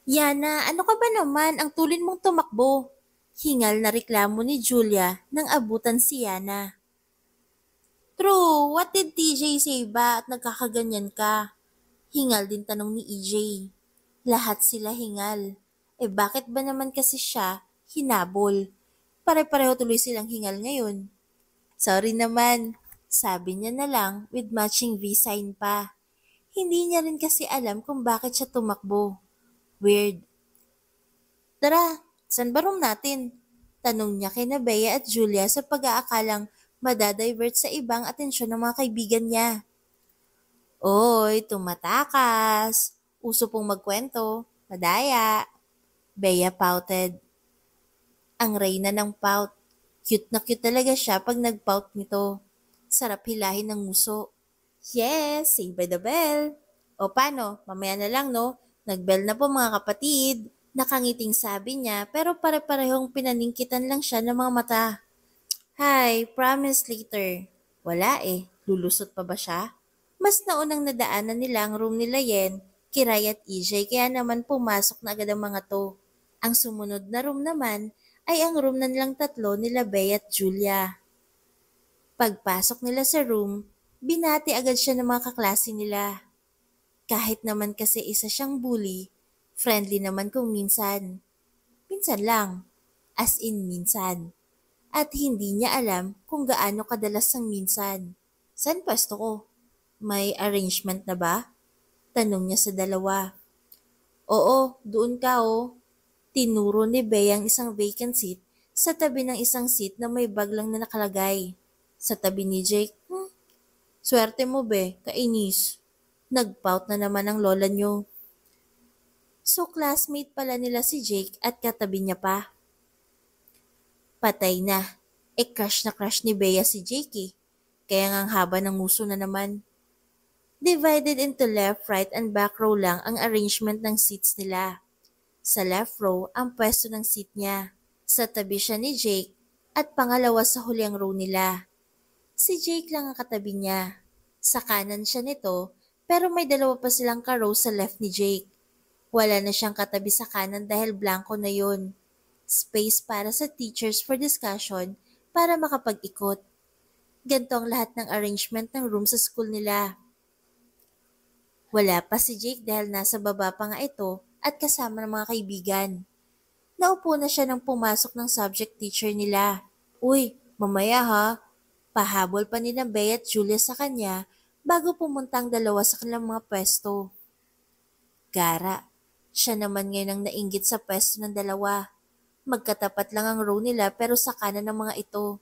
Yana, ano ka ba naman? Ang tulin mong tumakbo. Hingal na reklamo ni Julia nang abutan si Yana. True, what did TJ say ba at nagkakaganyan ka? Hingal din tanong ni EJ. Lahat sila hingal. Bakit ba naman kasi siya hinabol? Pare-pareho tuloy silang hingal ngayon. Sorry naman, sabi niya na lang with matching V-sign pa. Hindi niya rin kasi alam kung bakit siya tumakbo. Weird. Tara, saan ba room natin? Tanong niya kina Bea at Julia sa pag-aakalang madadivert sa ibang atensyon ng mga kaibigan niya. Oy, tumatakas. Uso pong magkwento. Madaya. Bea pouted. Ang reyna ng pout. Cute na cute talaga siya pag nag-pout nito. Sarap hilahin ng nguso. Yes, saved by the bell. O paano, mamaya na lang no? Nag-bell na po mga kapatid. Nakangiting sabi niya pero pare-parehong pinaningkitan lang siya ng mga mata. Hi, promise later. Wala eh, lulusot pa ba siya? Mas naunang nadaanan nila ang room nila Yen, Kiray at EJ kaya naman pumasok na agad ang mga to. Ang sumunod na room naman ay ang room na nilang tatlo nila Bea at Julia. Pagpasok nila sa room, binati agad siya ng mga kaklase nila. Kahit naman kasi isa siyang bully, friendly naman kung minsan. Minsan lang, as in minsan. At hindi niya alam kung gaano kadalas ang minsan. San pwesto ko? May arrangement na ba? Tanong niya sa dalawa. Oo, doon ka oh. Tinuro ni Bea ang isang vacant seat sa tabi ng isang seat na may bag lang na nakalagay. Sa tabi ni Jake, swerte mo be, kainis. Nagpout na naman ang lola niyo. So classmate pala nila si Jake at katabi niya pa. Patay na. Crush na crush ni Bea si Jake eh. Kaya nga ang haba ng nguso na naman. Divided into left, right, and back row lang ang arrangement ng seats nila. Sa left row ang pwesto ng seat niya. Sa tabi siya ni Jake at pangalawa sa huling row nila. Si Jake lang ang katabi niya. Sa kanan siya nito pero may dalawa pa silang ka-row sa left ni Jake. Wala na siyang katabi sa kanan dahil blanco na yun. Space para sa teachers for discussion para makapag-ikot. Ganito ang lahat ng arrangement ng room sa school nila. Wala pa si Jake dahil nasa baba pa nga ito at kasama ng mga kaibigan. Naupo na siya nang pumasok ng subject teacher nila. Uy, mamaya ha. Pahabol pa nila Bea at Julia sa kanya bago pumunta ang dalawa sa kanilang mga pwesto. Gara, siya naman ngayon ang nainggit sa pwesto ng dalawa. Magkatapat lang ang row nila pero sa kanan ng mga ito.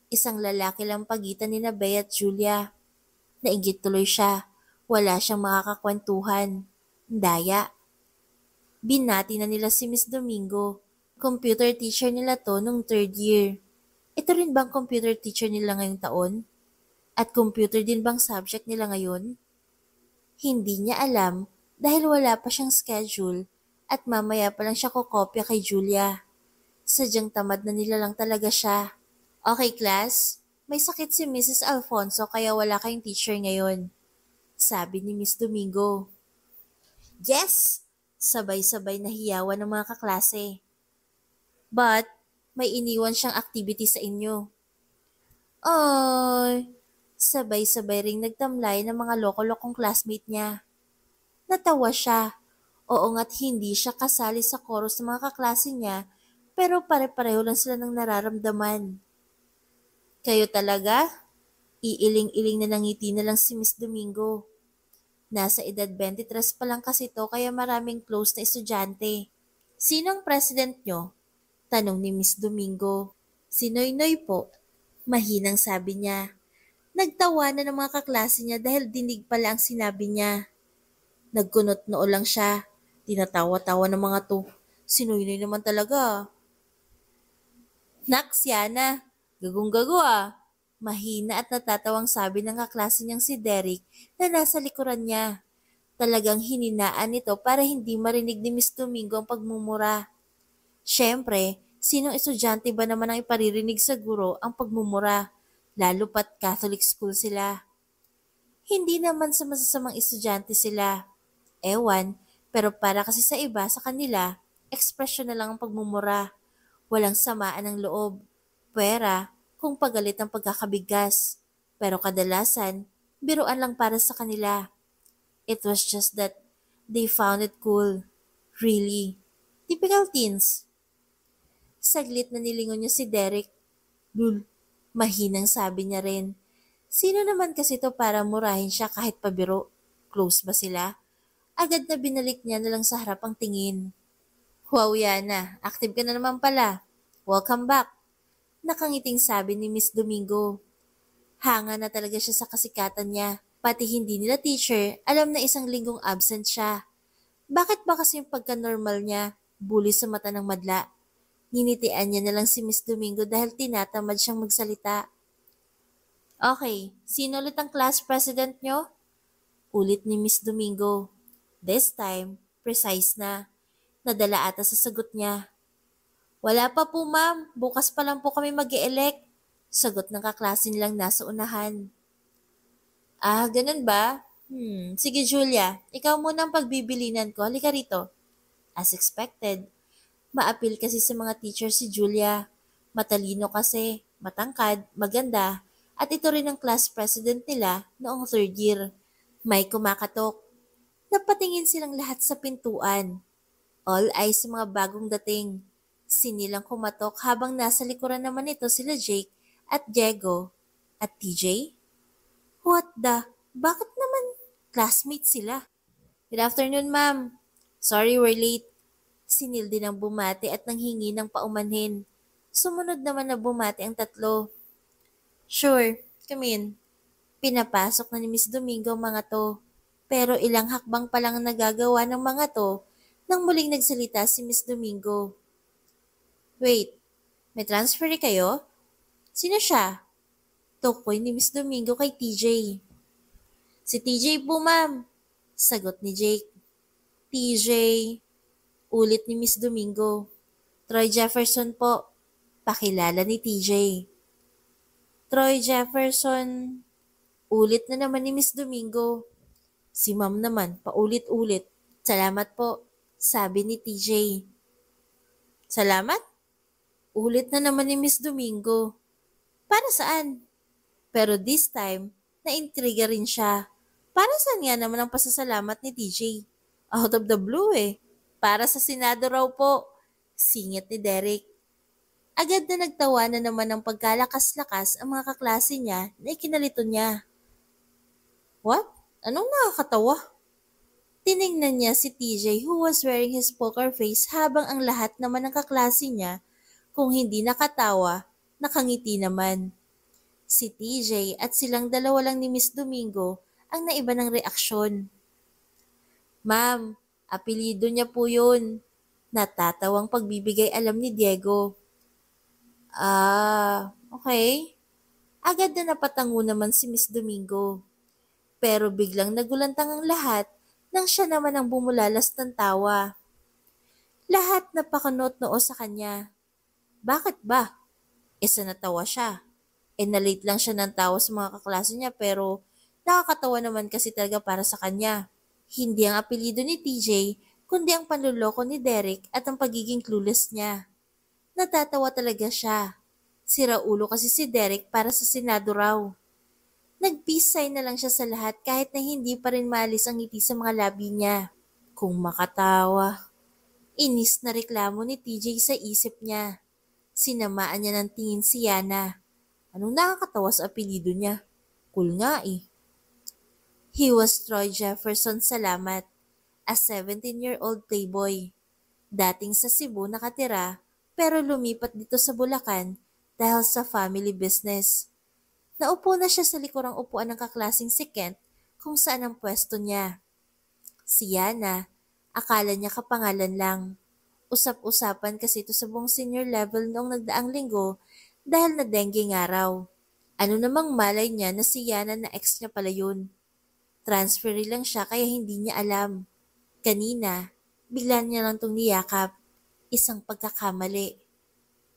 Isang lalaki lang pagitan ni Bea at Julia. Nainggit tuloy siya. Wala siyang makakakwentuhan. Daya. Binati na nila si Miss Domingo. Computer teacher nila to nung third year. Ito rin bang computer teacher nila ngayong taon? At computer din bang subject nila ngayon? Hindi niya alam dahil wala pa siyang schedule at mamaya pa lang siya kokopya kay Julia. Sadyang tamad na nila lang talaga siya. Okay class, may sakit si Mrs. Alfonso kaya wala kayong teacher ngayon. Sabi ni Miss Domingo. Yes! Sabay-sabay na hiyawan ng mga kaklase. But, may iniwan siyang activity sa inyo. Ay! Sabay-sabay ring nagtamlay ng mga loko-lokong classmate niya. Natawa siya. Oo nga't hindi siya kasali sa chorus ng mga kaklase niya pero pare-pareho lang sila ng nararamdaman. Kayo talaga? Iiling-iling na nangiti na lang si Miss Domingo. Nasa edad 23 pa lang kasi to kaya maraming close na estudyante. Sino ang president nyo? Tanong ni Miss Domingo. Si Noynoy po. Mahinang sabi niya. Nagtawa na ng mga kaklase niya dahil dinig pala ang sinabi niya. Nagkunot noo lang siya. Tinatawa-tawa ng mga to. Si Noynoy naman talaga. Naks, Yana. Gagong-gago ah. Mahina at natatawang sabi ng kaklase niyang si Derek na nasa likuran niya. Talagang hininaan nito para hindi marinig ni Miss Domingo ang pagmumura. Siyempre, sinong estudyante ba naman ang iparirinig sa guro ang pagmumura, lalo pat Catholic school sila. Hindi naman sa masasamang estudyante sila. Ewan, Pero para kasi sa iba, sa kanila, ekspresyon na lang ang pagmumura. Walang samaan ng loob. Pwera, kung pagalit ang pagkakabigas. Pero kadalasan, biruan lang para sa kanila. It was just that they found it cool. Really. Typical teens. Saglit na nilingon niya si Derek. Lul, mahinang sabi niya rin. Sino naman kasi to para murahin siya kahit pabiro? Close ba sila? Agad na binalik niya na lang sa harap ang tingin. Wow, Yana. Active ka na naman pala. Welcome back. Nakangiting sabi ni Miss Domingo. Hanga na talaga siya sa kasikatan niya. Pati hindi nila teacher, alam na isang linggong absent siya. Bakit ba kasi yung pagka-normal niya, bully sa mata ng madla? Ninitian niya na lang si Miss Domingo dahil tinatamad siyang magsalita. Okay, sino ulit ang class president nyo? Ulit ni Miss Domingo. This time, precise na. Nadala ata sa sagot niya. Wala pa po ma'am, bukas pa lang po kami mag-e-elect. Sagot ng kaklase nilang nasa unahan. Ah, ganun ba? Sige Julia, ikaw muna ang pagbibilinan ko. Halika rito. As expected, maapil kasi sa mga teacher si Julia. Matalino kasi, matangkad, maganda, at ito rin ang class president nila noong third year. May kumakatok. Napatingin silang lahat sa pintuan. All eyes sa mga bagong dating. Sinilang kumatok habang nasa likuran naman ito sila Jake at Diego at TJ. What the? Bakit naman classmates sila? Good afternoon, ma'am. Sorry we're late. Sinil din ang bumati at nanghingi ng paumanhin. Sumunod naman na bumati ang tatlo. Sure, come in. Pinapasok na ni Miss Domingo ang mga to. Pero ilang hakbang pa lang ang nagagawa ng mga to nang muling nagsalita si Miss Domingo. Wait, may transfer kayo? Sino siya? Tukoy ni Miss Domingo kay TJ. Si TJ po ma'am, sagot ni Jake. TJ, ulit ni Miss Domingo. Troy Jefferson po, pakilala ni TJ. Troy Jefferson, ulit na naman ni Miss Domingo. Si ma'am naman, paulit-ulit. Salamat po, sabi ni TJ. Salamat? Ulit na naman ni Miss Domingo. Para saan? Pero this time, naintriga rin siya. Para saan nga naman ang pasasalamat ni TJ? Out of the blue eh. Para sa Senado raw po. Singit ni Derek. Agad na nagtawa na naman ng pagkalakas-lakas ang mga kaklase niya na ikinalito niya. What? Anong nakakatawa? Tiningnan niya si TJ who was wearing his poker face habang ang lahat naman ng kaklase niya, kung hindi nakatawa, nakangiti naman. Si TJ at silang dalawa lang ni Miss Domingo ang naiba ng reaksyon. Ma'am, apelido niya po yun. Natatawang pagbibigay alam ni Diego. Ah, okay. Agad na napatango naman si Miss Domingo. Pero biglang nagulantang ang lahat nang siya naman ang bumulalas ng tawa. Lahat napakanot noo sa kanya. Bakit ba? Isa natawa siya. Nalate lang siya ng tawa sa mga kaklase niya pero nakakatawa naman kasi talaga para sa kanya. Hindi ang apelido ni TJ kundi ang panluloko ni Derek at ang pagiging clueless niya. Natatawa talaga siya. Sira ulo kasi si Derek para sa Senado raw. Nag-peace sign na lang siya sa lahat kahit na hindi pa rin maalis ang ngiti sa mga labi niya. Kung makatawa. Inis na reklamo ni TJ sa isip niya. Sinamaan niya ng tingin si Yana. Anong nakakatawa sa apelido niya? Cool nga eh. He was Troy Jefferson Salamat, a 17-year-old playboy. Dating sa Cebu nakatira pero lumipat dito sa Bulacan dahil sa family business. Naupo na siya sa likurang upuan ng kaklasing si Kent kung saan ang pwesto niya. Si Yana, akala niya kapangalan lang. Usap-usapan kasi ito sa buong senior level noong nagdaang linggo dahil na dengue nga raw. Ano namang malay niya na si Yana na ex niya pala yun. Transferee lang siya kaya hindi niya alam. Kanina, bigla niya lang tong niyakap. Isang pagkakamali.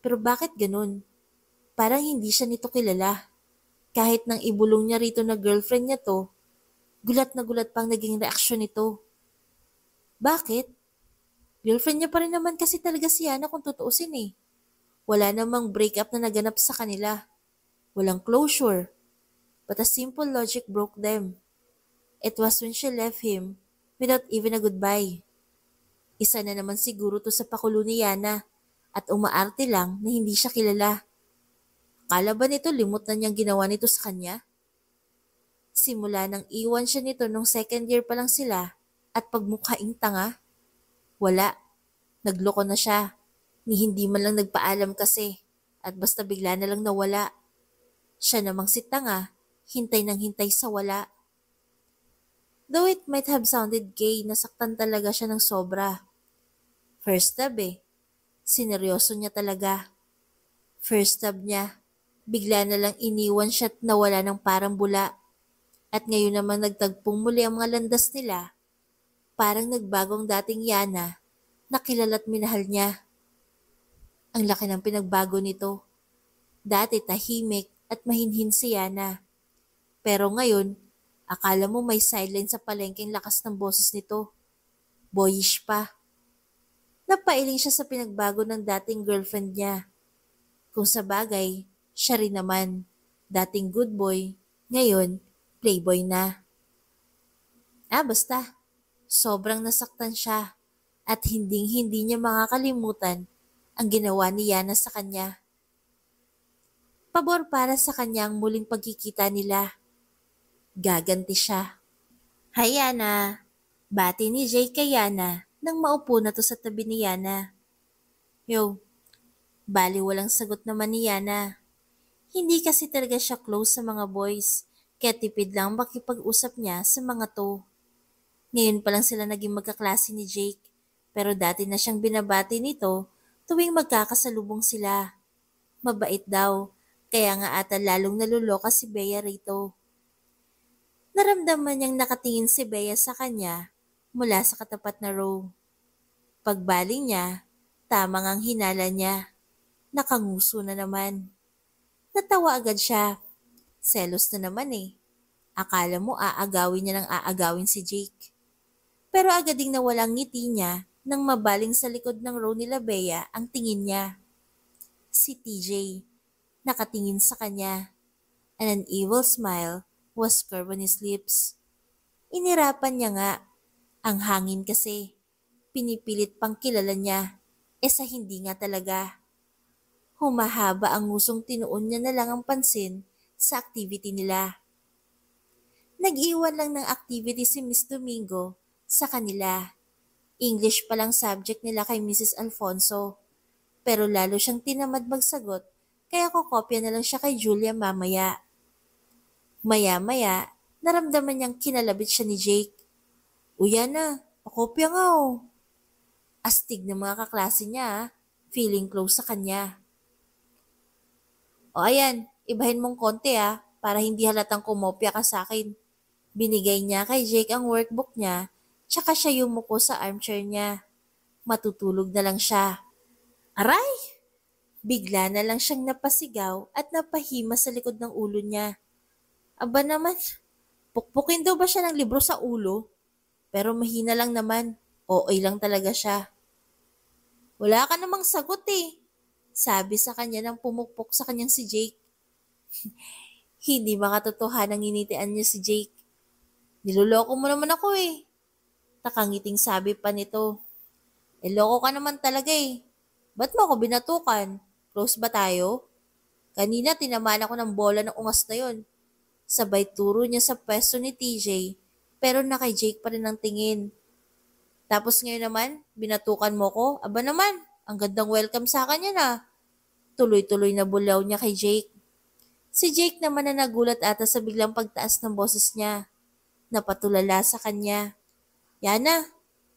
Pero bakit ganun? Parang hindi siya nito kilala. Kahit nang ibulong niya rito na girlfriend niya to, gulat na gulat pang naging reaksyon nito. Bakit? Girlfriend niya pa rin naman kasi talaga si Yana kung tutuusin eh. Wala namang breakup na naganap sa kanila. Walang closure. But a simple logic broke them. It was when she left him without even a goodbye. Isa na naman siguro to sa pakulo ni Yana at umaarte lang na hindi siya kilala. Akala ba nito limot na niyang ginawa nito sa kanya? Simula nang iwan siya nito nung second year pa lang sila at pagmukhaing tanga, wala. Nagloko na siya. Ni hindi man lang nagpaalam kasi at basta bigla na lang nawala. Siya namang si tanga, hintay nang hintay sa wala. Though it might have sounded gay, nasaktan talaga siya ng sobra. First love eh. Sineryoso niya talaga. First love niya. Bigla na lang iniwan siya at nawala ng parang bula. At ngayon naman nagtagpong muli ang mga landas nila. Parang nagbagong dating Yana na kilala't minahal niya. Ang laki ng pinagbago nito. Dati tahimik at mahinhin si Yana. Pero ngayon, akala mo may silence sa palengkeng lakas ng boses nito. Boyish pa. Napailing siya sa pinagbago ng dating girlfriend niya. Kung sa bagay, siya rin naman. Dating good boy, ngayon, playboy na. Basta. Sobrang nasaktan siya at hinding-hindi niya makakalimutan ang ginawa ni Yana sa kanya. Pabor para sa kanya ang muling pagkikita nila. Gaganti siya. Hi Yana! Bati ni Jay kay Yana nang maupo na to sa tabi ni Yana. Yo, bali walang sagot naman ni Yana. Hindi kasi talaga siya close sa mga boys, kaya tipid lang makipag-usap niya sa mga to. Ngayon pa lang sila naging magkaklase ni Jake, pero dati na siyang binabati nito tuwing magkakasalubong sila. Mabait daw, kaya nga ata lalong naluloka si Bea rito. Naramdaman niyang nakatingin si Bea sa kanya mula sa katapat na row. Pagbaling niya, tamang ang hinala niya. Nakanguso na naman. Natawa agad siya. Selos na naman eh. Akala mo aagawin niya ng aagawin si Jake. Pero agad ding nawalang ngiti niya nang mabaling sa likod ng row nila Bea ang tingin niya. Si TJ, nakatingin sa kanya, and an evil smile was curved on his lips. Inirapan niya nga, ang hangin kasi, pinipilit pang kilala niya, sa hindi nga talaga. Humahaba ang ngusong tinuon niya na lang ang pansin sa activity nila. Nag-iwan lang ng activity si Miss Domingo sa kanila. English pa lang subject nila kay Mrs. Alfonso. Pero lalo siyang tinamad magsagot kaya kokopya na lang siya kay Julia mamaya. Maya-maya, naramdaman niyang kinalabit siya ni Jake. Uya na, pakopya nga oh. Astig ng mga kaklase niya, feeling close sa kanya. O ayan, ibahin mong konti para hindi halatang kumopya ka sa akin. Binigay niya kay Jake ang workbook niya, tsaka siya yumuko sa armchair niya. Matutulog na lang siya. Aray! Bigla na lang siyang napasigaw at napahima sa likod ng ulo niya. Aba naman, pukpukin daw ba siya ng libro sa ulo? Pero mahina lang naman, OA lang talaga siya. Wala ka namang sagot eh, sabi sa kanya nang pumukpok sa kanyang si Jake. Hindi makatotohanang nginitian niya si Jake. Niloloko mo naman ako eh. Nakangiting sabi pa nito. Loko ka naman talaga eh. Ba't mo ako binatukan? Close ba tayo? Kanina tinamaan ako ng bola ng ungas na yon. Sabay turo niya sa pwesto ni TJ, pero na kay Jake pa rin ang tingin. Tapos ngayon naman, binatukan mo ko? Aba naman, ang gandang welcome sa kanya na. Tuloy-tuloy na bulaw niya kay Jake. Si Jake naman na nagulat ata sa biglang pagtaas ng boses niya. Napatulala sa kanya. Yana,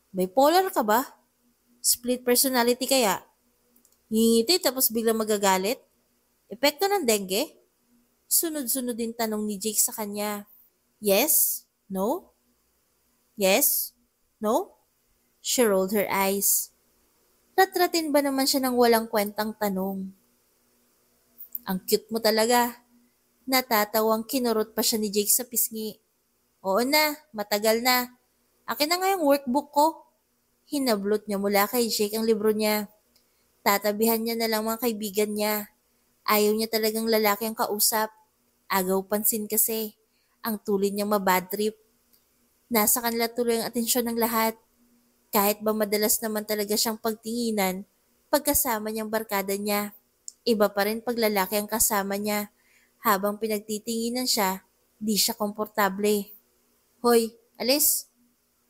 bipolar ka ba? Split personality kaya? Ngingiti tapos biglang magagalit? Epekto ng dengue? Sunod-sunod din tanong ni Jake sa kanya. Yes? No? Yes? No? She rolled her eyes. Ratratin ba naman siya ng walang kwentang tanong? Ang cute mo talaga. Natatawang kinurot pa siya ni Jake sa pisngi. Oo na, matagal na. Akin na nga yung workbook ko. Hinablot niya mula kay Jake ang libro niya. Tatabihan niya na lang mga kaibigan niya. Ayaw niya talagang lalaki ang kausap. Agaw pansin kasi. Ang tulin niyang mabadtrip. Nasa kanila tuloy ang atensyon ng lahat. Kahit ba madalas naman talaga siyang pagtinginan, pagkasama niyang barkada niya. Iba pa rin pag lalaki ang kasama niya. Habang pinagtitinginan siya, di siya komportable. Hoy, alis!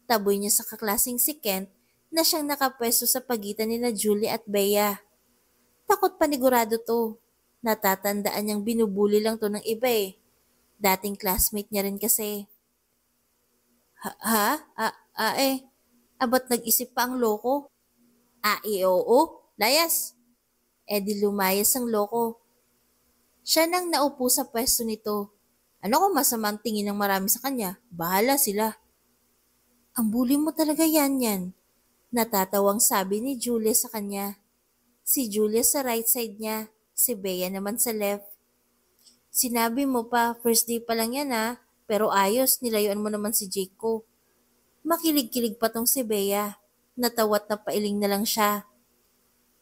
Taboy niya sa kaklasing si Kent na siyang nakapwesto sa pagitan ni na Julie at Bea. Takot panigurado to. Natatandaan niyang binubuli lang to ng iba eh. Dating classmate niya rin kasi. Ha? Abat nag-isip pa ang loko? Oo. Layas! E di lumayas ang loko. Siya nang naupo sa pwesto nito. Ano kung masama ang tingin ng marami sa kanya? Bahala sila. Ang bully mo talaga yan. Natatawang sabi ni Julia sa kanya. Si Julia sa right side niya, si Bea naman sa left. Sinabi mo pa, first day pa lang yan ha, pero ayos, nilayuan mo naman si Jake ko. Makilig-kilig pa tong si Bea. Natawat na pailing na lang siya.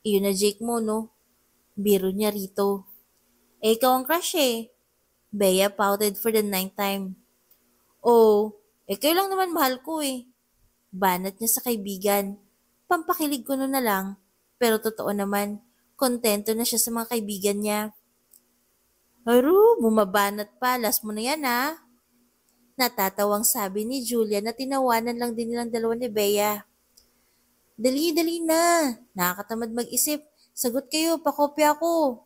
Iyon na Jake mo no, biro niya rito. Ikaw ang crush eh. Bea pouted for the ninth time. Oh, kayo lang naman mahal ko eh. Banat niya sa kaibigan. Pampakilig ko na lang. Pero totoo naman, kontento na siya sa mga kaibigan niya. Aru, bumabanat pa. Last mo na yan ha. Natatawang sabi ni Julia na tinawanan lang din nilang dalawa ni Bea. Dali na. Nakakatamad mag-isip. Sagot kayo, pakopya ko.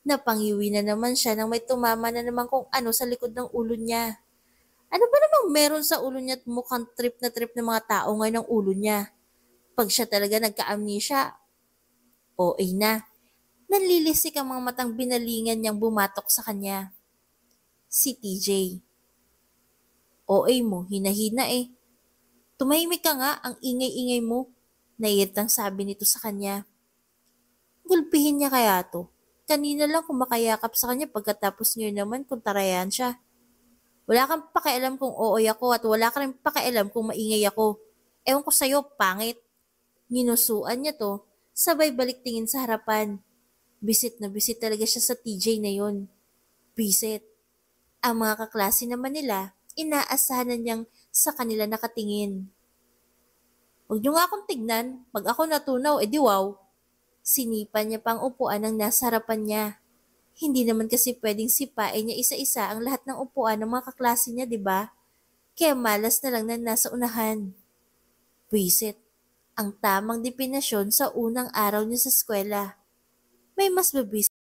Napangiwi na naman siya nang may tumama na naman kung ano sa likod ng ulo niya. Ano ba namang meron sa ulo niya at mukhang trip ng mga tao ngayon ang ulo niya? Pag siya talaga nagka-amnesia, na. Nanlilisik ang mga matang binalingan niyang bumatok sa kanya. Si TJ. Mo, hinahina eh. Tumahimik ka nga, ang ingay-ingay mo. Naiirtang sabi nito sa kanya. Gulpihin niya kaya to. Kanina lang kumakayakap sa kanya pagkatapos ngayon naman kung tarayan siya. Wala kang pakialam kung ako at wala ka rin pakialam kung maingay ako. Ewan ko sa'yo, pangit. Ginusuan niya to, sabay balik tingin sa harapan. Bisit na bisit talaga siya sa TJ na yun. Bisit. Ang mga kaklase naman nila, inaasahan na niyang sa kanila nakatingin. Huwag niyo nga akong tignan, pag ako natunaw, edi wow. Sinipan niya pang upuan ng nasa harapan niya. Hindi naman kasi pwedeng sipain niya isa-isa ang lahat ng upuan ng mga kaklase niya, di ba? Kaya malas na lang na nasa unahan. Buisit. Ang tamang definasyon sa unang araw niya sa eskwela. May mas mabis